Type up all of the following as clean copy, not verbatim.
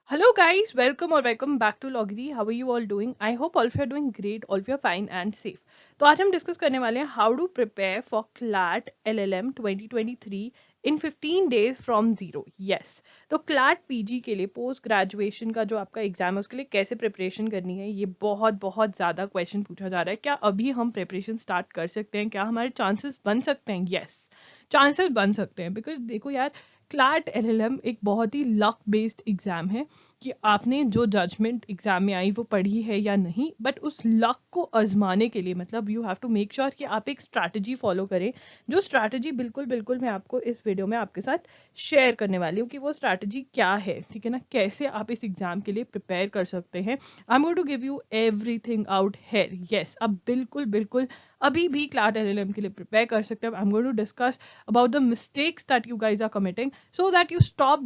Hello guys, welcome or welcome back to Logri. How are you all doing? I hope all of you are doing great, all of you are fine and safe. तो आज हम discuss करने वाले हैं how to prepare for CLAT LLM 2023 in 15 days from zero. Yes, तो CLAT PG के लिए post graduation का जो आपका एग्जाम है उसके लिए कैसे प्रिपरेशन करनी है, ये बहुत बहुत ज़्यादा क्वेश्चन पूछा जा रहा है. क्या अभी हम प्रिपरेशन स्टार्ट कर सकते हैं? क्या हमारे चांसेस बन सकते हैं? यस, चांसेस बन सकते हैं. बिकॉज देखो यार, क्लैट LLM एक बहुत ही लक बेस्ड एग्जाम है कि आपने जो जजमेंट एग्जाम में आई वो पढ़ी है या नहीं, बट उस लक को आजमाने के लिए मतलब you have to make sure कि आप एक स्ट्रैटेजी फॉलो करें. जो स्ट्रैटेजी बिल्कुल बिल्कुल मैं आपको इस वीडियो में आपके साथ शेयर करने वाली हूँ कि वो स्ट्रैटेजी क्या है, ठीक है ना, कैसे आप इस एग्जाम के लिए प्रिपेयर कर सकते हैं. I am going to give you everything out here. Yes, अब बिल्कुल बिल्कुल अभी भी क्लैट LLM के लिए प्रिपेयर कर सकते हैं. I am going to discuss about the mistakes that you guys are committing so that you stop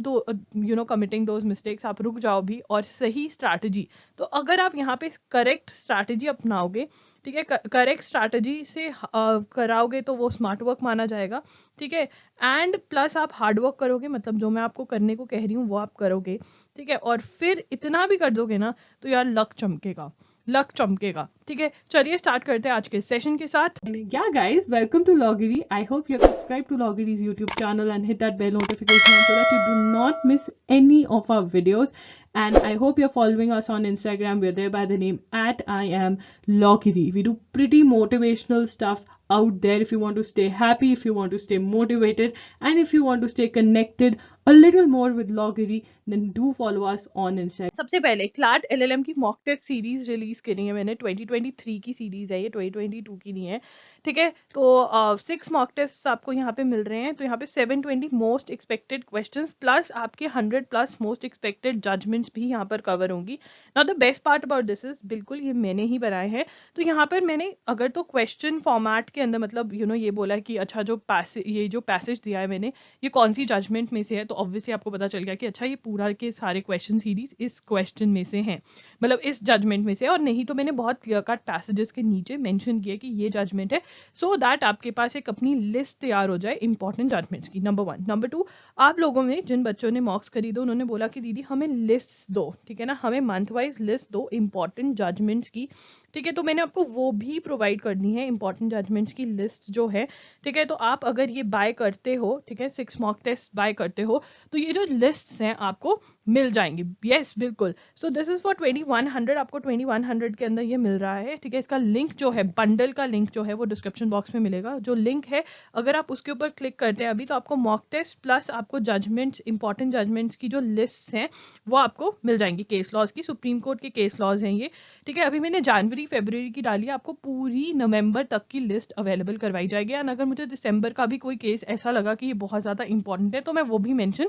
committing those mistakes. आप रुक जाओ भी और सही स्ट्रैटेजी. तो अगर आप यहाँ पे करेक्ट स्ट्रैटेजी अपनाओगे, ठीक है, करेक्ट स्ट्रैटेजी से कराओगे तो वो स्मार्ट वर्क माना जाएगा, ठीक है. एंड प्लस आप हार्ड वर्क करोगे, मतलब जो मैं आपको करने को कह रही हूँ वो आप करोगे, ठीक है, और फिर इतना भी कर दोगे ना तो यार लक चमकेगा, लक चमकेगा. ठीक है, चलिए स्टार्ट करते हैं आज के सेशन के साथ. Yeah guys, welcome to Logiri. I hope you're subscribed to Logiri's YouTube channel and hit that bell notification so that you do not miss any of our videos. And I hope you're following us on Instagram. We're there by the name at I am Logiri. We do pretty motivational stuff out there if you want to stay happy, if you want to stay motivated, and if you want to stay connected a little more with Logiri, then do follow us on Instagram. सबसे पहले CLAT LLM की mock test series release करी है मैंने. 2023 की series है ये, 2022 की नहीं है, ठीक है. तो 6 मॉक टेस्ट आपको यहाँ पे मिल रहे हैं. तो यहाँ पे 720 मोस्ट एक्सपेक्टेड क्वेश्चंस प्लस आपके 100 प्लस मोस्ट एक्सपेक्टेड जजमेंट्स भी यहाँ पर कवर होंगी. Now the best part about this is, बिल्कुल ये मैंने ही बनाए हैं. तो यहाँ पर मैंने अगर तो क्वेश्चन फॉर्मेट के अंदर मतलब ये बोला है कि अच्छा जो पैसेज दिया है मैंने ये कौन सी जजमेंट में से है, तो ऑब्वियसली आपको पता चल गया कि अच्छा ये पूरा के सारे क्वेश्चन सीरीज इस क्वेश्चन में से हैं, मतलब इस जजमेंट में से. और नहीं तो मैंने बहुत क्लियर कट पैसेजेस के नीचे मेंशन किया कि ये जजमेंट है, सो दैट आपके पास एक अपनी लिस्ट तैयार हो जाए इंपॉर्टेंट जजमेंट्स की. नंबर 1. नंबर 2, आप लोगों में जिन बच्चों ने मॉक्स खरीदे उन्होंने बोला कि दीदी हमें लिस्ट दो, ठीक है ना, हमें मंथ वाइज लिस्ट दो इंपॉर्टेंट जजमेंट्स की, ठीक है. तो मैंने आपको वो भी प्रोवाइड करनी है, इंपॉर्टेंट जजमेंट्स की लिस्ट जो है, ठीक है. तो आप अगर ये बाय करते हो, ठीक है, 6 मॉक टेस्ट बाय करते हो तो ये जो लिस्ट्स हैं आपको मिल जाएंगी. यस बिल्कुल. सो दिस इज फॉर 2100, आपको 2100 के अंदर ये मिल रहा है, ठीक है. इसका लिंक जो है, बंडल का लिंक जो है वो डिस्क्रिप्शन बॉक्स में मिलेगा. जो लिंक है अगर आप उसके ऊपर क्लिक करते हैं अभी तो आपको मॉक टेस्ट प्लस आपको जजमेंट्स, इंपॉर्टेंट जजमेंट्स की जो लिस्ट हैं वो आपको मिल जाएंगी. केस लॉज की, सुप्रीम कोर्ट के केस लॉज हैं ये, ठीक है. अभी मैंने जनवरी फरवरी की डाली है, आपको पूरी नवंबर तक की लिस्ट अवेलेबल करवाई जाएगी. एंड अगर मुझे दिसंबर का भी कोई केस ऐसा लगा कि ये बहुत ज़्यादा इंपॉर्टेंट है तो मैं वो भी मेंशन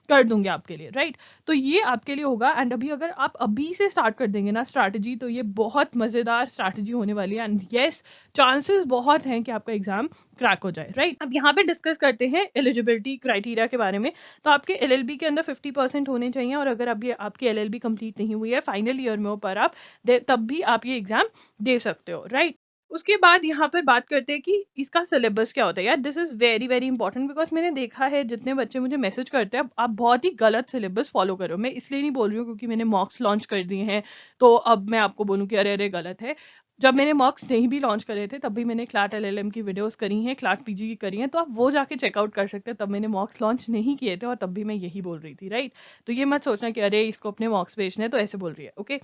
कर दूंगी आपके लिए, राइट. तो ये आपके लिए होगा. एंड अभी अगर आप अभी से स्टार्ट कर देंगे ना स्ट्रैटेजी तो ये बहुत मजेदार स्ट्रैटेजी होने वाली है. एंड यस, चांसेस बहुत हैं कि आपका एग्जाम क्रैक हो जाए, राइट. अब यहाँ पे डिस्कस करते हैं एलिजिबिलिटी क्राइटेरिया के बारे में. तो आपके LLB के अंदर 50% होने चाहिए, और अगर अभी आपकी LLB कंप्लीट नहीं हुई है, फाइनल ईयर में हो पर आप तब भी आप ये एग्जाम दे सकते हो, राइट. उसके बाद यहाँ पर बात करते हैं कि इसका सिलेबस क्या होता है. यार this is very very important because मैंने देखा है जितने बच्चे मुझे मैसेज करते हैं आप बहुत ही गलत सिलेबस फॉलो करो. मैं इसलिए नहीं बोल रही हूँ क्योंकि मैंने मॉक्स लॉन्च कर दिए हैं तो अब मैं आपको बोलूँ कि अरे अरे गलत है. जब मैंने मॉक्स नहीं भी लॉन्च करे थे तब भी मैंने क्लैट LLM की वीडियोस करी हैं, क्लैट PG की करी हैं, तो आप वो जाके चेकआउट कर सकते हैं. तब मैंने मॉक्स लॉन्च नहीं किए थे और तब भी मैं यही बोल रही थी, राइट. तो ये मत सोचना कि अरे इसको अपने मॉक्स बेचने तो ऐसे बोल रही है, ओके.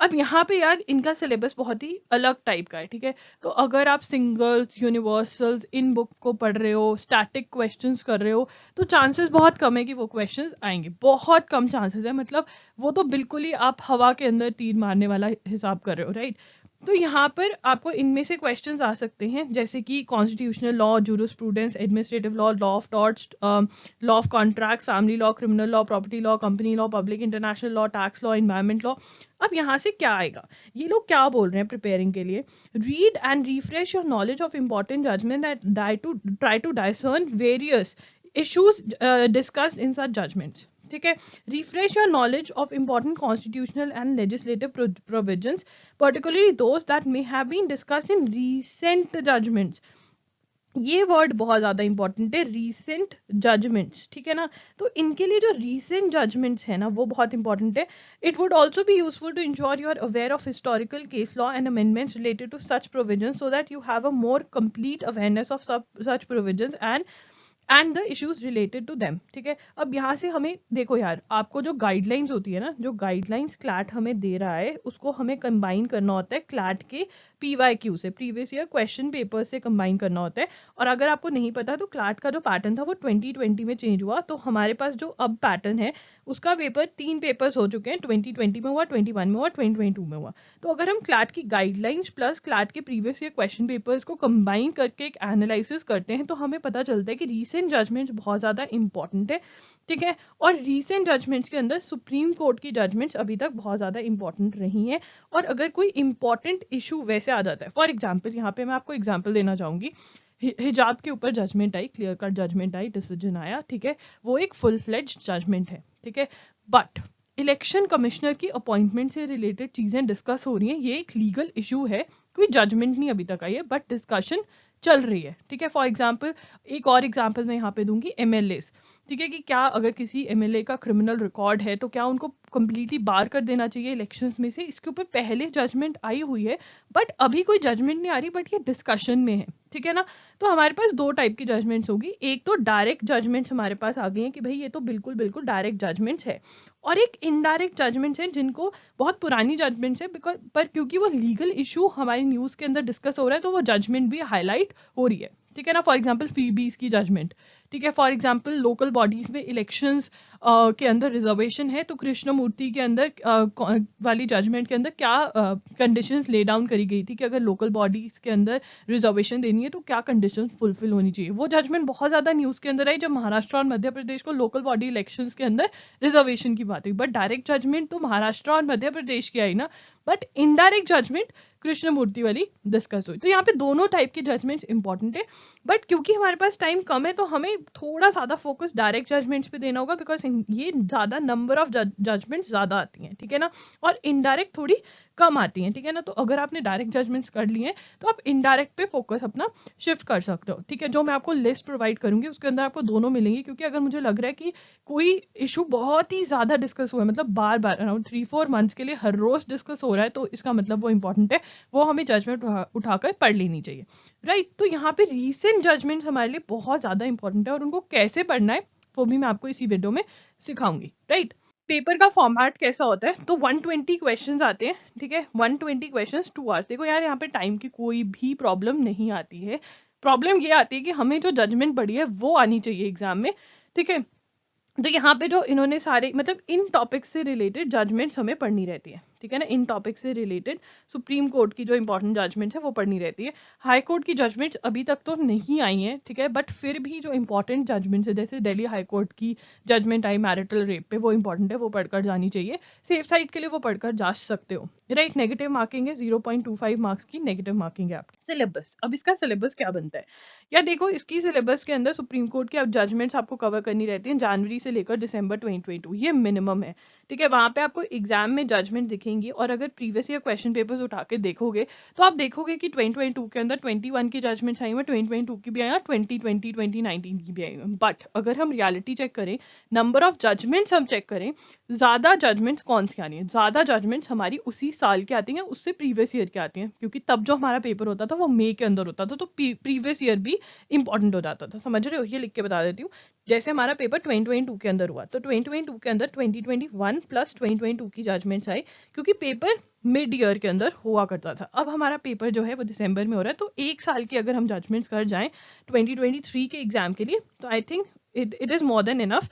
अब यहाँ पे यार इनका सिलेबस बहुत ही अलग टाइप का है, ठीक है. तो अगर आप सिंगल्स, यूनिवर्सल्स इन बुक को पढ़ रहे हो, स्टैटिक क्वेश्चंस कर रहे हो, तो चांसेस बहुत कम है कि वो क्वेश्चंस आएंगे, बहुत कम चांसेस है. मतलब वो तो बिल्कुल ही आप हवा के अंदर तीर मारने वाला हिसाब कर रहे हो, राइट. तो यहाँ पर आपको इनमें से क्वेश्चंस आ सकते हैं जैसे कि constitutional law, jurisprudence, administrative law, law of torts, law of contracts, family law, criminal law, property law, company law, public international law, tax law, environment law. अब यहाँ से क्या आएगा, ये लोग क्या बोल रहे हैं प्रिपेयरिंग के लिए. Read and refresh your knowledge of important judgment that try to discern various issues discussed in such judgments. ठीक है, refresh your knowledge of important constitutional and legislative provisions, particularly those that may have been discussed in recent judgments. ये word बहुत ज़्यादा important है, recent judgements, ठीक है ना। तो इनके लिए जो रीसेंट जजमेंट्स है ना वो बहुत इंपॉर्टेंट है। It would also be useful to ensure you are aware of historical case law and amendments related to such provision so that you have a more complete awareness of such provision and the issues related to them, ठीक है। अब यहाँ से हमें देखो यार, आपको जो गाइडलाइंस होती है ना, जो गाइडलाइंस क्लैट हमें दे रहा है उसको हमें कंबाइन करना होता है क्लैट के PYQ से, प्रीवियस ईयर क्वेश्चन पेपर से कंबाइन करना होता है। और अगर आपको नहीं पता तो क्लैट का जो पैटर्न था वो 2020 में चेंज हुआ, तो हमारे पास जो अब पैटर्न है उसका पेपर 3 पेपर्स हो चुके हैं, 2020 में हुआ, 21 में हुआ, 2022 में हुआ। तो अगर हम क्लैट की गाइडलाइंस प्लस क्लैट के प्रीवियस ईयर क्वेश्चन पेपर्स को कंबाइन करके एक एनालिसिस करते हैं तो हमें पता चलता है कि रीसेंट जजमेंट्स बहुत ज़्यादा इंपॉर्टेंट है, ठीक है। और रीसेंट जजमेंट्स के अंदर सुप्रीम कोर्ट की जजमेंट्स अभी तक बहुत ज़्यादा इंपॉर्टेंट रही हैं। और अगर कोई इंपॉर्टेंट इशू वैसे आ जाता है, फॉर एग्जाम्पल यहाँ पे मैं आपको एग्जाम्पल देना चाहूँगी, हिजाब के ऊपर जजमेंट आई, क्लियर कट जजमेंट आई, डिसीजन आया, ठीक है, वो एक फुल फ्लेज्ड जजमेंट है, ठीक है। बट इलेक्शन कमिश्नर की अपॉइंटमेंट से रिलेटेड चीजें डिस्कस हो रही हैं, ये एक लीगल इशू है, कोई जजमेंट नहीं अभी तक आई है बट डिस्कशन चल रही है, ठीक है। फॉर एग्जाम्पल एक और एग्जाम्पल मैं यहाँ पे दूंगी, MLAs, ठीक है, कि क्या अगर किसी MLA का क्रिमिनल रिकॉर्ड है तो क्या उनको कंप्लीटली बार कर देना चाहिए इलेक्शंस में से। इसके ऊपर पहले जजमेंट आई हुई है बट अभी कोई जजमेंट नहीं आ रही, बट ये डिस्कशन में है, ठीक है ना। तो हमारे पास दो टाइप की जजमेंट्स होगी, एक तो डायरेक्ट जजमेंट्स हमारे पास आ गई हैं कि भाई ये तो बिल्कुल बिल्कुल डायरेक्ट जजमेंट्स है, और एक इनडायरेक्ट जजमेंट्स है जिनको बहुत पुरानी जजमेंट्स है बिकॉज पर क्योंकि वो लीगल इशू हमारी न्यूज़ के अंदर डिस्कस हो रहा है तो वो जजमेंट भी हाईलाइट हो रही है, ठीक है ना। फॉर एग्जाम्पल फीबीज की जजमेंट, ठीक है। फॉर एग्जाम्पल लोकल बॉडीज में इलेक्शंस के अंदर रिजर्वेशन है तो कृष्णमूर्ति के अंदर वाली जजमेंट के अंदर क्या कंडीशंस ले डाउन करी गई थी कि अगर लोकल बॉडीज के अंदर रिजर्वेशन देनी है तो क्या कंडीशंस फुलफिल होनी चाहिए। वो जजमेंट बहुत ज्यादा न्यूज के अंदर आई जब महाराष्ट्र और मध्य प्रदेश को लोकल बॉडी इलेक्शंस के अंदर रिजर्वेशन की बात हुई, बट डायरेक्ट जजमेंट तो महाराष्ट्र और मध्य प्रदेश की आई ना, बट इनडायरेक्ट जजमेंट कृष्णमूर्ति वाली डिस्कस हुई। तो यहाँ पे दोनों टाइप की जजमेंट्स इंपॉर्टेंट है, बट क्योंकि हमारे पास टाइम कम है तो हमें थोड़ा ज्यादा फोकस डायरेक्ट जजमेंट्स पे देना होगा बिकॉज ये ज्यादा नंबर ऑफ जजमेंट्स ज्यादा आती हैं, ठीक है ना, और इनडायरेक्ट थोड़ी कम आती हैं, ठीक है ना। तो अगर आपने डायरेक्ट जजमेंट्स कर लिए हैं तो आप इनडायरेक्ट पे फोकस अपना शिफ्ट कर सकते हो, ठीक है। जो मैं आपको लिस्ट प्रोवाइड करूंगी उसके अंदर आपको दोनों मिलेंगी, क्योंकि अगर मुझे लग रहा है कि कोई इशू बहुत ही ज्यादा डिस्कस हुआ है, मतलब बार बार अराउंड 3-4 मंथ्स के लिए हर रोज डिस्कस हो रहा है, तो इसका मतलब वो इंपॉर्टेंट है, वो हमें जजमेंट उठाकर पढ़ लेनी चाहिए, राइट। तो यहाँ पे रीसेंट जजमेंट्स हमारे लिए बहुत ज्यादा इंपॉर्टेंट है और उनको कैसे पढ़ना है वो भी मैं आपको इसी वीडियो में सिखाऊंगी, राइट। पेपर का फॉर्मेट कैसा होता है, तो 120 क्वेश्चंस आते हैं, ठीक है, 120 क्वेश्चंस 2 आवर्स। देखो यार यहाँ पे टाइम की कोई भी प्रॉब्लम नहीं आती है, प्रॉब्लम ये आती है कि हमें जो जजमेंट पड़ी है वो आनी चाहिए एग्जाम में, ठीक है। तो यहाँ पे जो इन्होंने सारे मतलब इन टॉपिक से रिलेटेड जजमेंट्स हमें पढ़नी रहती है, ठीक है ना। इन टॉपिक से रिलेटेड सुप्रीम कोर्ट की जो इंपॉर्टेंट जजमेंट्स है वो पढ़नी रहती है। हाई कोर्ट की जजमेंट्स अभी तक तो नहीं आई हैं, ठीक है, बट फिर भी जो इंपॉर्टेंट जजमेंट्स है जैसे दिल्ली हाई कोर्ट की जजमेंट आई मैरिटल रेप पे, वो इंपॉर्टेंट है, वो पढ़कर जानी चाहिए। सेफ साइड के लिए वो पढ़कर जा सकते हो, राइट। नेगेटिव मार्किंग है, 0.25 मार्क्स की नेगेटिव मार्किंग है आपकी। सिलेबस, अब इसका सिलेबस क्या बनता है, या देखो इसकी सिलेबस के अंदर सुप्रीम कोर्ट की अब जजमेंट्स आपको कवर करनी रहती हैं जनवरी से लेकर दिसंबर 2022, ये मिनिमम है, ठीक है। वहां पे आपको एग्जाम में जजमेंट दिखेंगी और अगर प्रीवियस ईयर क्वेश्चन पेपर्स उठा के देखोगे तो आप देखोगे कि 2022 के अंदर 21 की जजमेंट्स आई हुई, 2022 की भी आई और 2020 2019 की भी आई हुई। बट अगर हम रियलिटी चेक करें, नंबर ऑफ जजमेंट्स हम चेक करें, ज्यादा जजमेंट्स कौन सी आनी है, ज्यादा जजमेंट्स हमारी उसी साल की आती हैं, उससे प्रीवियस ईयर की आती हैं, क्योंकि तब जो हमारा पेपर होता था वो मई के अंदर होता था, तो प्रीवियस ईयर भी इंपॉर्टेंट हो जाता था, समझ रहे हो। ये लिख के बता देती हूँ, जैसे हमारा पेपर 2022 के अंदर हुआ तो 2022 के अंदर 2021 प्लस 2022 की जजमेंट्स आई, क्योंकि पेपर मिड ईयर के अंदर हुआ करता था। अब हमारा पेपर जो है वो दिसंबर में हो रहा है, तो एक साल की अगर हम जजमेंट्स कर जाएं 2023 के एग्जाम के लिए तो I think it is more than enough.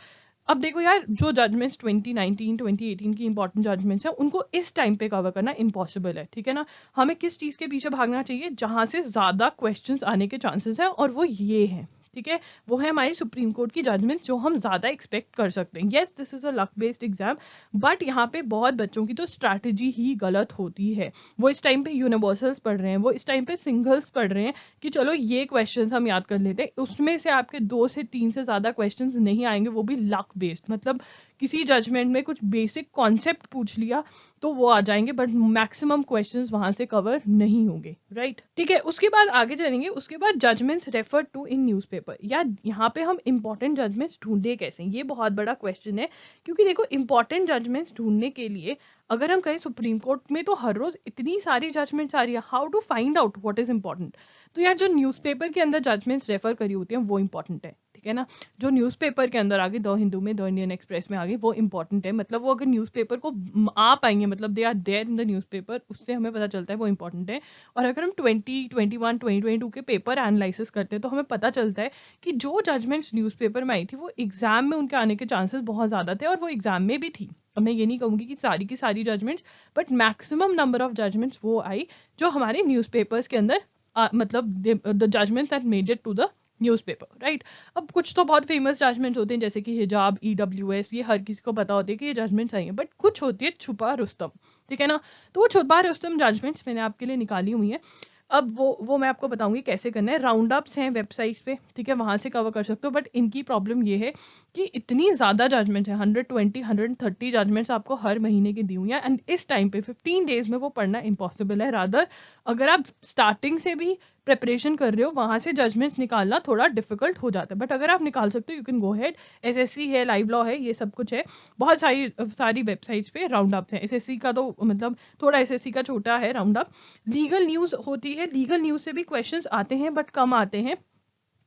अब देखो यार, जो जजमेंट्स 2019 2018 की इंपॉर्टेंट जजमेंट्स हैं उनको इस टाइम पे कवर करना इम्पॉसिबल है, ठीक है ना। हमें किस चीज के पीछे भागना चाहिए, जहां से ज्यादा क्वेश्चंस आने के चांसेस है, और वो ये है, ठीक है, वो है हमारी सुप्रीम कोर्ट की जजमेंट जो हम ज्यादा एक्सपेक्ट कर सकते हैं। Yes, this is a luck based exam, but यहाँ पे बहुत बच्चों की तो स्ट्रैटेजी ही गलत होती है। वो इस टाइम पे यूनिवर्सल्स पढ़ रहे हैं, वो इस टाइम पे सिंगल्स पढ़ रहे हैं कि चलो ये क्वेश्चंस हम याद कर लेते हैं, उसमें से आपके 2 से 3 से ज्यादा क्वेश्चंस नहीं आएंगे, वो भी लक बेस्ड, मतलब किसी जजमेंट में कुछ बेसिक कॉन्सेप्ट पूछ लिया तो वो आ जाएंगे, बट मैक्सिमम क्वेश्चंस वहां से कवर नहीं होंगे, राइट? ठीक है, उसके बाद आगे चलेंगे। उसके बाद judgments refer to in newspaper. या यहाँ पे हम इंपॉर्टेंट जजमेंट्स ढूंढे कैसे, ये बहुत बड़ा क्वेश्चन है। क्योंकि देखो, इंपॉर्टेंट जजमेंट्स ढूंढने के लिए अगर हम कहें सुप्रीम कोर्ट में तो हर रोज इतनी सारी जजमेंट्स आ रही है, how to find out what is important? तो यार, जो न्यूज़पेपर के अंदर जजमेंट्स रेफर करी होती हैं वो इंपॉर्टेंट है, ठीक है ना? जो न्यूज़पेपर के अंदर आ गई, द हिंदू में, द इंडियन एक्सप्रेस में आ गई, वो इंपॉर्टेंट है। मतलब वो अगर न्यूज़पेपर को आ पाएंगे, मतलब they are there in the newspaper, उससे हमें पता चलता है वो इंपॉर्टेंट है। और अगर हम 2021 2022 के पेपर एनालिसिस करते हैं तो हमें पता चलता है कि जो जजमेंट्स न्यूज़पेपर में आई थी वो एग्जाम में उनके आने के चांसेस बहुत ज़्यादा थे, और वो एग्जाम में भी थी। अब मैं ये नहीं कहूँगी कि सारी की सारी judgments, but maximum number of judgments वो आई जो हमारे न्यूज़पेपर्स के अंदर मतलब the judgments that made it to the newspaper, right? अब कुछ तो बहुत फेमस जजमेंट्स होते हैं, जैसे कि हिजाब, EWS, ये हर किसी को पता होती है कि ये जजमेंट्स आई हैं। बट कुछ होती है छुपा रुस्तम, ठीक है ना? तो वो छुपा रुस्तम जजमेंट्स मैंने आपके लिए निकाली हुई है। अब वो मैं आपको बताऊंगी कैसे करना है। राउंड अप्स हैं वेबसाइट्स पे, ठीक है, वहां से कवर कर सकते हो। बट इनकी प्रॉब्लम ये है कि इतनी ज्यादा जजमेंट्स हैं, 120 130 जजमेंट्स आपको हर महीने की दी हुई है, एंड इस टाइम पे 15 डेज में वो पढ़ना इम्पॉसिबल है। रादर अगर आप स्टार्टिंग से भी प्रिपरेशन कर रहे हो, वहां से जजमेंट्स निकालना थोड़ा डिफिकल्ट हो जाता है। बट अगर आप निकाल सकते हो, you can go head. SSC है, लाइव लॉ है, ये सब कुछ है, बहुत सारी सारी वेबसाइट्स पे राउंड अप्स हैं। SSC का तो मतलब थोड़ा SSC का छोटा है राउंड अप। लीगल न्यूज होती है, लीगल न्यूज से भी क्वेश्चंस आते हैं बट कम आते हैं।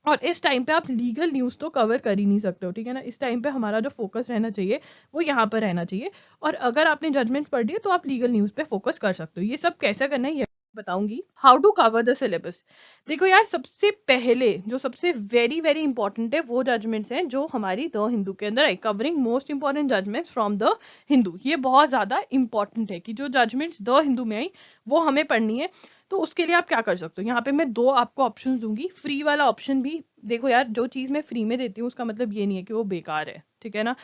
और इस टाइम पे आप लीगल न्यूज तो कवर कर ही नहीं सकते हो, ठीक है ना? इस टाइम पे हमारा जो फोकस रहना चाहिए वो यहाँ पर रहना चाहिए। और अगर आपने जजमेंट पढ़ ली है तो आप लीगल न्यूज पे फोकस कर सकते हो। ये सब कैसे करना है ये बताऊंगी। How to cover the syllabus. देखो यार, सबसे पहले जो सबसे वेरी वेरी इंपॉर्टेंट है वो जजमेंट्स हैं जो हमारी द हिंदू के अंदर आई, covering most important judgments from the Hindu. ये बहुत ज्यादा इंपॉर्टेंट है कि जो जजमेंट्स द हिंदू में आई वो हमें पढ़नी है। तो उसके लिए आप क्या कर सकते हो, यहाँ पे मैं दो आपको ऑप्शन दूंगी। फ्री वाला ऑप्शन भी देखो यार, जो चीज मैं फ्री में देती हूँ उसका मतलब ये नहीं है कि वो बेकार है, ठीक है ना?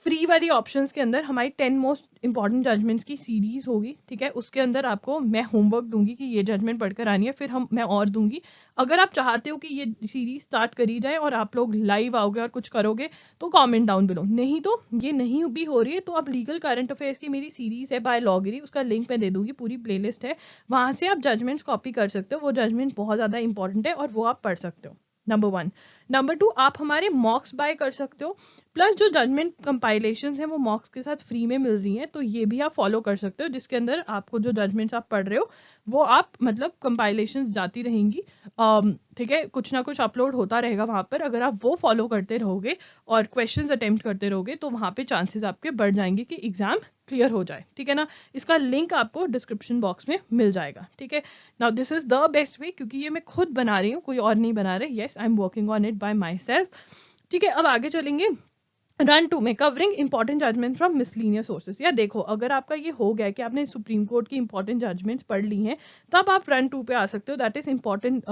फ्री वाली ऑप्शंस के अंदर हमारी 10 मोस्ट इंपॉर्टेंट जजमेंट्स की सीरीज होगी, ठीक है? उसके अंदर आपको मैं होमवर्क दूंगी कि ये जजमेंट पढ़कर आनी है, फिर मैं और दूंगी। अगर आप चाहते हो कि ये सीरीज स्टार्ट करी जाए और आप लोग लाइव आओगे और कुछ करोगे तो कमेंट डाउन बिलो। नहीं तो ये नहीं भी हो रही है तो आप लीगल करंट अफेयर्स की मेरी सीरीज है बाय लॉगिरी, उसका लिंक मैं दे दूंगी, पूरी प्लेलिस्ट है, वहां से आप जजमेंट्स कॉपी कर सकते हो। वो जजमेंट बहुत ज्यादा इंपॉर्टेंट है और वो आप पढ़ सकते हो। नंबर 1। नंबर 2, आप हमारे मॉक्स बाय कर सकते हो। प्लस जो जजमेंट कंपाइलेशन है वो मॉक्स के साथ फ्री में मिल रही हैं, तो ये भी आप फॉलो कर सकते हो, जिसके अंदर आपको जो जजमेंट्स आप पढ़ रहे हो वो आप मतलब कंपाइलेशन जाती रहेंगी, ठीक है? कुछ ना कुछ अपलोड होता रहेगा वहां पर। अगर आप वो फॉलो करते रहोगे और क्वेश्चंस अटेम्प्ट करते रहोगे तो वहां पे चांसेस आपके बढ़ जाएंगे कि एग्जाम क्लियर हो जाए, ठीक है ना? इसका लिंक आपको डिस्क्रिप्शन बॉक्स में मिल जाएगा, ठीक है? Now this is the best way, क्योंकि ये मैं खुद बना रही हूँ, कोई और नहीं बना रहे। Yes, I am working on it by myself, ठीक है? अब आगे चलेंगे। रन 2 में covering important judgment from miscellaneous sources. या देखो, अगर आपका ये हो गया कि आपने सुप्रीम कोर्ट की इंपॉर्टेंट जजमेंट्स पढ़ ली हैं, तब आप रन 2 पे आ सकते हो। That is important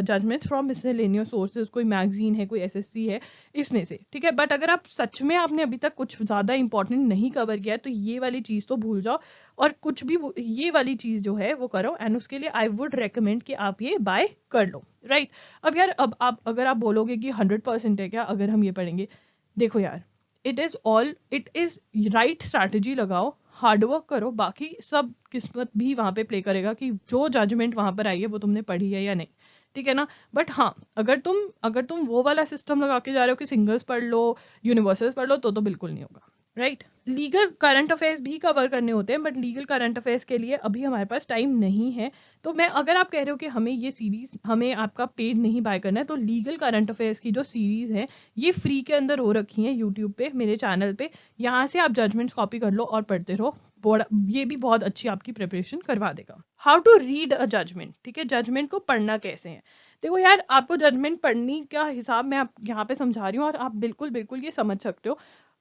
judgments from miscellaneous sources, कोई मैगजीन है, कोई SSC है, इसमें से, ठीक है? बट अगर आप सच में आपने अभी तक कुछ ज्यादा इंपॉर्टेंट नहीं कवर किया तो ये वाली चीज तो भूल जाओ और कुछ भी ये वाली चीज जो है वो करो। एंड उसके लिए आई वुड रेकमेंड कि आप ये बाय कर लो, राइट? अब यार, अब आप अगर आप बोलोगे कि 100% है क्या अगर हम ये पढ़ेंगे, देखो यार, इट इज राइट स्ट्रैटेजी लगाओ, हार्डवर्क करो, बाकी सब किस्मत भी वहां पे प्ले करेगा कि जो जजमेंट वहां पर आई है वो तुमने पढ़ी है या नहीं, ठीक है ना? बट हाँ, अगर तुम वो वाला सिस्टम लगा के जा रहे हो कि सिंगल्स पढ़ लो, यूनिवर्सल्स पढ़ लो, तो बिल्कुल नहीं होगा, राइट? लीगल करंट अफेयर्स भी कवर करने होते हैं, बट लीगल करंट अफेयर्स के लिए अभी हमारे पास टाइम नहीं है। तो मैं, अगर आप कह रहे हो कि हमें ये सीरीज, हमें आपका पेड नहीं बाय करना है, तो लीगल करंट अफेयर्स की जो सीरीज है ये फ्री के अंदर हो रखी है यूट्यूब पे, मेरे चैनल पे। यहाँ से आप जजमेंट्स कॉपी कर लो और पढ़ते रहो, ये भी बहुत अच्छी आपकी प्रिपरेशन करवा देगा। How to read a judgment, ठीक है? जजमेंट को पढ़ना कैसे है? देखो यार, आपको जजमेंट पढ़ने का हिसाब मैं आप यहाँ पे समझा रही हूँ और आप बिल्कुल बिल्कुल ये समझ सकते हो।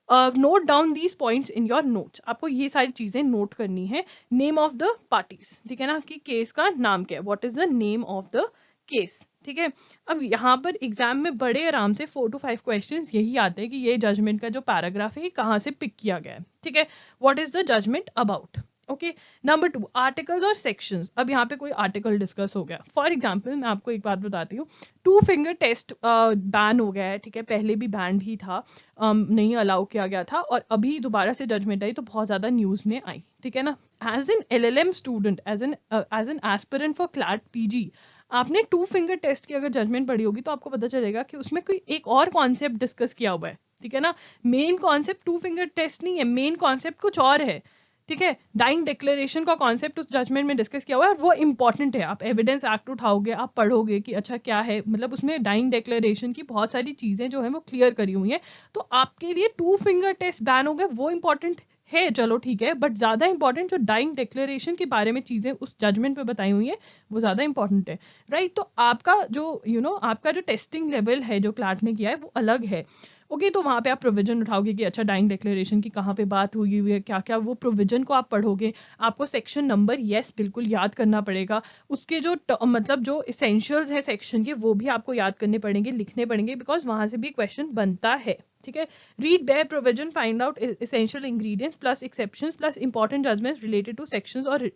Note down these points in your notes. आपको ये सारी चीजें नोट करनी है। नेम ऑफ द पार्टीज, ठीक है ना, कि केस का नाम क्या है, what is the name of the case, ठीक है? अब यहाँ पर एग्जाम में बड़े आराम से 4 to 5 क्वेश्चंस यही आते हैं कि ये जजमेंट का जो पैराग्राफ है ये कहाँ से पिक किया गया है, ठीक है? What is the judgment about? Okay. Number 2, articles और सेक्शंस। अब यहाँ पे कोई आर्टिकल डिस्कस हो गया, फॉर एग्जांपल मैं आपको एक बात बताती हूँ, 2 फिंगर टेस्ट बैन हो गया है, ठीक है, पहले भी बैन ही था, नहीं अलाउ किया गया था, और अभी दोबारा से जजमेंट आई तो बहुत ज़्यादा न्यूज़ में आई, ठीक है ना। As an LLM student, as an aspirant for CLAT PG, आपने 2 फिंगर टेस्ट की अगर जजमेंट पढ़ी होगी तो आपको पता चलेगा कि उसमें कोई एक और कॉन्सेप्ट डिस्कस किया हुआ है, ठीक है ना। मेन कॉन्सेप्ट 2 फिंगर टेस्ट नहीं है, मेन कॉन्सेप्ट कुछ और है, ठीक है। डाइंग डिक्लेरेशन का कॉन्सेप्ट उस जजमेंट में डिस्कस किया हुआ है और वो इंपॉर्टेंट है। आप एविडेंस एक्ट उठाओगे, आप पढ़ोगे कि अच्छा क्या है, मतलब उसमें डाइंग डिक्लेरेशन की बहुत सारी चीजें जो है वो क्लियर करी हुई हैं। तो आपके लिए 2 फिंगर टेस्ट बैन हो गए वो इंपॉर्टेंट है, चलो ठीक है, बट ज्यादा इंपॉर्टेंट जो डाइंग डिक्लेरेशन के बारे में चीजें उस जजमेंट में बताई हुई है वो ज्यादा इंपॉर्टेंट है, राइट। तो आपका जो आपका जो टेस्टिंग लेवल है जो क्लैट ने किया है वो अलग है। ओके, तो वहाँ पे आप प्रोविजन उठाओगे कि अच्छा डाइंग डिक्लेरेशन की कहाँ पे बात हुई हुई है, क्या क्या, वो प्रोविजन को आप पढ़ोगे। आपको सेक्शन नंबर यस बिल्कुल याद करना पड़ेगा, उसके जो मतलब जो इसेंशियल्स है सेक्शन के वो भी आपको याद करने पड़ेंगे, लिखने पड़ेंगे, बिकॉज वहाँ से भी क्वेश्चन बनता है, ठीक है। Read bare provision, find out essential ingredients plus exceptions plus important judgments related to sections और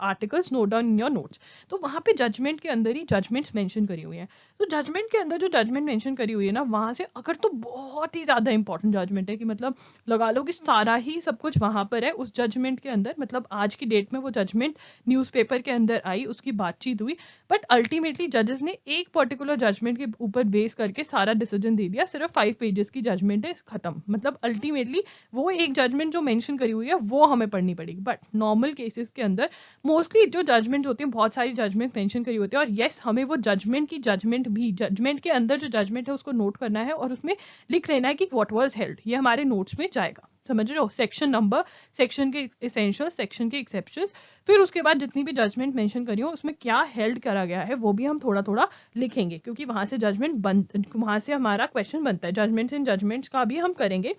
articles, note down in your notes। तो वहाँ पे जजमेंट के अंदर ही जजमेंट्स मेंशन करी हुई हैं। तो जजमेंट के अंदर जो जजमेंट मेंशन करी हुई है ना, वहाँ से अगर तो बहुत ही ज़्यादा इंपॉर्टेंट जजमेंट है कि मतलब लगा लो कि सारा ही सब कुछ वहाँ पर है उस जजमेंट के अंदर, मतलब आज की डेट में वो जजमेंट न्यूज़पेपर के अंदर आई, उसकी बातचीत हुई, बट अल्टीमेटली जजेस ने एक पर्टिकुलर जजमेंट के ऊपर बेस करके सारा डिसीजन दे दिया, सिर्फ 5 पेजेस की जजमेंट है, खत्म। मतलब अल्टीमेटली वो एक जजमेंट जो मेंशन करी हुई है वो हमें पढ़नी पड़ेगी, बट नॉर्मल केसेस के अंदर मोस्टली जो जजमेंट होती हैं बहुत सारी जजमेंट मेंशन करी होती है, और यस हमें वो जजमेंट के अंदर जो जजमेंट है उसको नोट करना है और उसमें लिख लेना है कि व्हाट वाज हेल्ड, ये हमारे नोट्स में जाएगा, समझ रहे हो। सेक्शन नंबर, सेक्शन के एसेंशियल, सेक्शन के एक्सेप्शंस, फिर उसके बाद जितनी भी जजमेंट मेंशन करी हो उसमें क्या हेल्ड करा गया है वो भी हम थोड़ा थोड़ा लिखेंगे, क्योंकि वहां से वहां से हमारा क्वेश्चन बनता है। जजमेंट्स इन जजमेंट्स का भी हम करेंगे।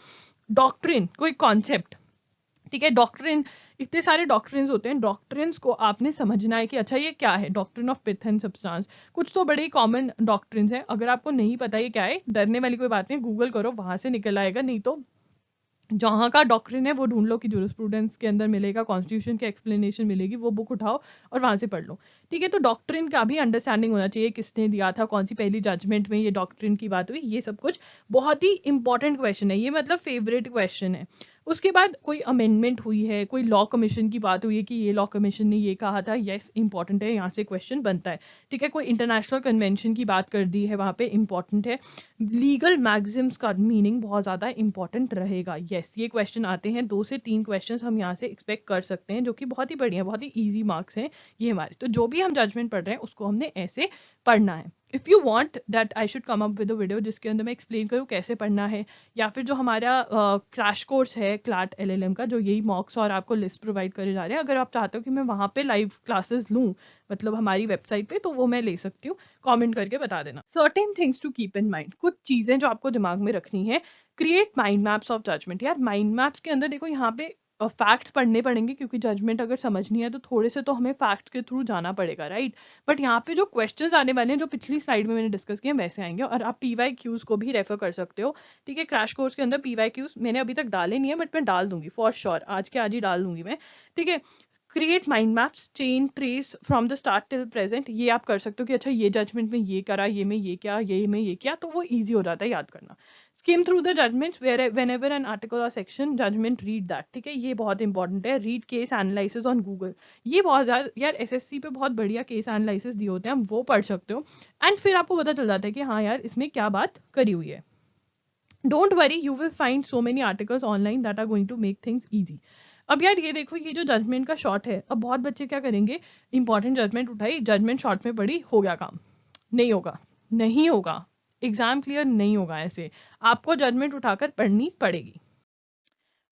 डॉक्ट्रिन, कोई कॉन्सेप्ट, ठीक है, डॉक्ट्रिन, इतने सारे डॉक्ट्रिन्स होते हैं, डॉक्ट्रिन्स को आपने समझना है कि अच्छा ये क्या है, doctrine of pith and substance, कुछ तो बड़े ही कॉमन डॉक्ट्रिन्स हैं, अगर आपको नहीं पता ये क्या है डरने वाली कोई बात नहीं, गूगल करो वहां से निकल आएगा, नहीं तो जहाँ का डॉक्ट्रिन है वो ढूंढ लो कि जूरिस्प्रूडेंस के अंदर मिलेगा, कॉन्स्टिट्यूशन की एक्सप्लेनेशन मिलेगी, वो बुक उठाओ और वहां से पढ़ लो, ठीक है। तो डॉक्ट्रिन का भी अंडरस्टैंडिंग होना चाहिए, किसने दिया था, कौन सी पहली जजमेंट में ये डॉक्ट्रिन की बात हुई, ये सब कुछ बहुत ही इंपॉर्टेंट क्वेश्चन है, ये मतलब फेवरेट क्वेश्चन है। उसके बाद कोई अमेंडमेंट हुई है, कोई लॉ कमीशन की बात हुई है कि ये लॉ कमीशन ने ये कहा था, यस इंपॉर्टेंट है, यहाँ से क्वेश्चन बनता है, ठीक है। कोई इंटरनेशनल कन्वेंशन की बात कर दी है वहाँ पे, इंपॉर्टेंट है। लीगल मैक्सिम्स का मीनिंग बहुत ज़्यादा इंपॉर्टेंट रहेगा, यस ये क्वेश्चन आते हैं, 2 से 3 क्वेश्चन हम यहाँ से एक्सपेक्ट कर सकते हैं, जो कि बहुत ही बढ़िया, बहुत ही ईजी मार्क्स हैं ये हमारे। तो जो भी हम जजमेंट पढ़ रहे हैं उसको हमने ऐसे पढ़ना है। If you want that I should come up with a video जिसके अंदर मैं एक्सप्लेन करूँ कैसे पढ़ना है, या फिर जो हमारा क्रैश कोर्स है क्लैट LLM का, जो यही मॉक्स और आपको लिस्ट प्रोवाइड करे जा रहे हैं, अगर आप चाहते हो कि मैं वहाँ पे लाइव क्लासेस लूँ, मतलब हमारी वेबसाइट पे, तो वो मैं ले सकती हूँ, कमेंट करके बता देना। Certain things to keep in mind, कुछ चीज़ें जो आपको दिमाग में रखनी है। Create mind maps of judgment, यार माइंड मैप्स के अंदर देखो यहाँ पे फैक्ट्स पढ़ने पड़ेंगे, क्योंकि जजमेंट अगर समझनी है तो थोड़े से तो हमें फैक्ट के थ्रू जाना पड़ेगा, राइट। बट यहाँ पे जो क्वेश्चंस आने वाले हैं जो पिछली स्लाइड में मैंने डिस्कस किए वैसे आएंगे, और आप PYQs को भी रेफर कर सकते हो, ठीक है। क्रैश कोर्स के अंदर PYQs मैंने अभी तक डाले नहीं है, बट मैं डाल दूंगी फॉर श्योर, आज के आज ही डाल दूंगी मैं, ठीक है। Create mind maps, chain trace from the start till present, ये आप कर सकते हो कि अच्छा ये जजमेंट में ये करा, ये में ये क्या, ये में ये क्या, तो वो ईजी हो जाता है याद करना। Skim through the judgments whenever an article or section judgment, read that, ठीक है, ये बहुत इंपॉर्टेंट है। Read case analysis on Google, ये बहुत ज़्यादा यार, SSC पे बहुत बढ़िया केस एनालिसिस दिए होते हैं, हम वो पढ़ सकते हो, एंड फिर आपको पता चल जाता है कि हाँ यार इसमें क्या बात करी हुई है। Don't worry, you will find so many articles online that are going to make things easy. अब यार ये देखो, ये जो जजमेंट का शॉर्ट है, अब बहुत बच्चे क्या करेंगे, इंपॉर्टेंट जजमेंट उठाई, जजमेंट शॉर्ट में पढ़ी, हो गया काम, नहीं होगा, नहीं होगा, एग्जाम क्लियर नहीं होगा ऐसे, आपको जजमेंट उठाकर पढ़नी पड़ेगी।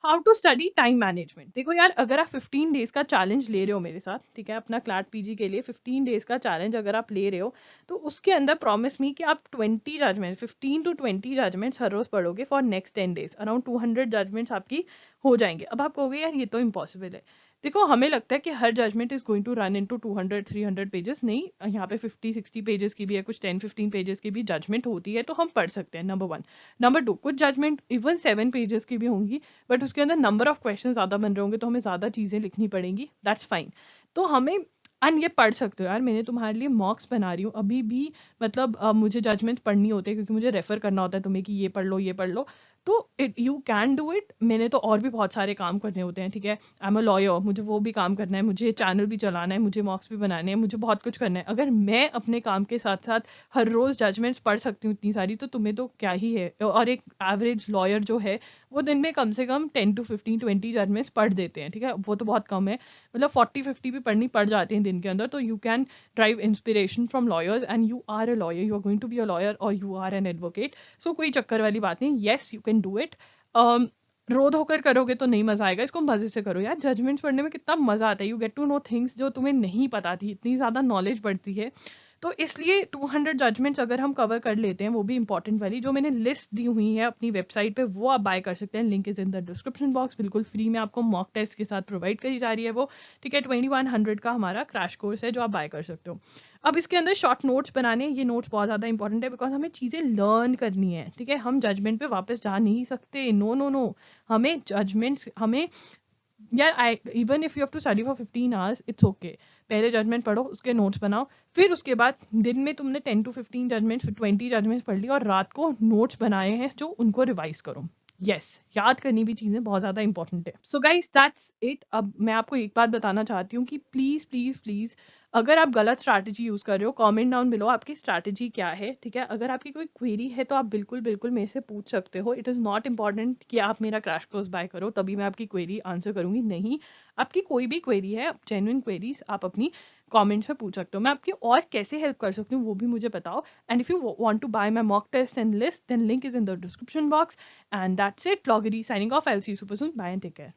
How to study time management, देखो यार अगर आप 15 डेज का चैलेंज ले रहे हो मेरे साथ, ठीक है, अपना क्लैट PG के लिए 15 डेज का चैलेंज अगर आप ले रहे हो, तो उसके अंदर प्रॉमिस मी कि आप 15 to 20 जजमेंट्स हर रोज पढ़ोगे for next 10 days, around 200 judgments आपकी हो जाएंगे। अब आप कहोगे यार ये तो इम्पॉसिबल है। देखो हमें लगता है कि हर judgment is going to run into 200-300 pages, नहीं, यहाँ पे 50-60 पेजेस की भी है, कुछ 10-15 पेजेस की भी जजमेंट होती है, तो हम पढ़ सकते हैं, नंबर वन। नंबर टू, कुछ जजमेंट इवन 7 पेजेस की भी होंगी, बट उसके अंदर नंबर ऑफ क्वेश्चन ज्यादा बन रहे होंगे, तो हमें ज्यादा चीजें लिखनी पड़ेंगी, दैट्स फाइन। तो हमें एंड ये पढ़ सकते हो यार, मैंने तुम्हारे लिए मॉक्स बना रही हूँ अभी भी, मतलब मुझे जजमेंट पढ़नी होती है क्योंकि मुझे रेफर करना होता है तुम्हें कि ये पढ़ लो ये पढ़ लो, तो it you can do it. मैंने तो और भी बहुत सारे काम करने होते हैं, ठीक है, आई एम अ लॉयर, मुझे वो भी काम करना है, मुझे चैनल भी चलाना है, मुझे मॉक्स भी बनाने हैं, मुझे बहुत कुछ करना है। अगर मैं अपने काम के साथ साथ हर रोज जजमेंट्स पढ़ सकती हूँ इतनी सारी, तो तुम्हें तो क्या ही है। और एक एवरेज लॉयर जो है वो दिन में कम से कम 10 to 15 20 जजमेंट्स पढ़ देते हैं, ठीक है, वो तो बहुत कम है, मतलब 40-50 भी पढ़नी पड़ जाती हैं दिन के अंदर। तो you can drive inspiration from lawyers and you are a lawyer, you are going to be a lawyer और you are an advocate. So कोई चक्कर वाली बात नहीं, yes you can do it. रो धोकर करोगे तो नहीं मजा आएगा, इसको मजे से करो यार। जजमेंट्स पढ़ने में कितना मजा आता है, you get to know things जो तुम्हें नहीं पता थी, इतनी ज्यादा नॉलेज बढ़ती है। तो इसलिए 200 जजमेंट्स अगर हम कवर कर लेते हैं, वो भी इंपॉर्टेंट वाली जो मैंने लिस्ट दी हुई है अपनी वेबसाइट पे, वो आप बाय कर सकते हैं, link is in the description box, बिल्कुल फ्री में आपको मॉक टेस्ट के साथ प्रोवाइड करी जा रही है वो, ठीक है। 2100 का हमारा क्रैश कोर्स है जो आप बाय कर सकते हो। अब इसके अंदर शॉर्ट नोट्स बनाने, ये नोट्स बहुत ज़्यादा इंपॉर्टेंट है बिकॉज हमें चीज़ें लर्न करनी है, ठीक है, हम जजमेंट पे वापस जा नहीं सकते, नो नो नो। हमें जजमेंट्स, हमें यार, I even if you have to study for 15 hours it's okay, पहले जजमेंट पढ़ो, उसके नोट्स बनाओ, फिर उसके बाद दिन में तुमने 10 to 15 जजमेंट्स, 20 जजमेंट्स पढ़ ली और रात को नोट्स बनाए हैं जो उनको रिवाइज करो। यस, याद करनी भी चीजें बहुत ज्यादा इंपॉर्टेंट है। So guys that's it. अब मैं आपको एक बात बताना चाहती हूँ कि प्लीज प्लीज प्लीज, अगर आप गलत स्ट्रैटेजी यूज कर रहे हो, कमेंट डाउन बिलो आपकी स्ट्रैटेजी क्या है, ठीक है। अगर आपकी कोई क्वेरी है तो आप बिल्कुल बिल्कुल मेरे से पूछ सकते हो। इट इज़ नॉट इम्पॉर्टेंट कि आप मेरा क्रैश कोर्स बाय करो तभी मैं आपकी क्वेरी आंसर करूंगी, नहीं। आपकी कोई भी क्वेरी है, जेन्युइन क्वेरीज, आप अपनी कमेंट्स में पूछ सकते हो। मैं आपकी और कैसे हेल्प कर सकती हूँ वो भी मुझे बताओ। And if you want to buy my mock test and list, then link is in the description box. And that's it, Loggery signing off. I'll see you super soon. Bye and take care.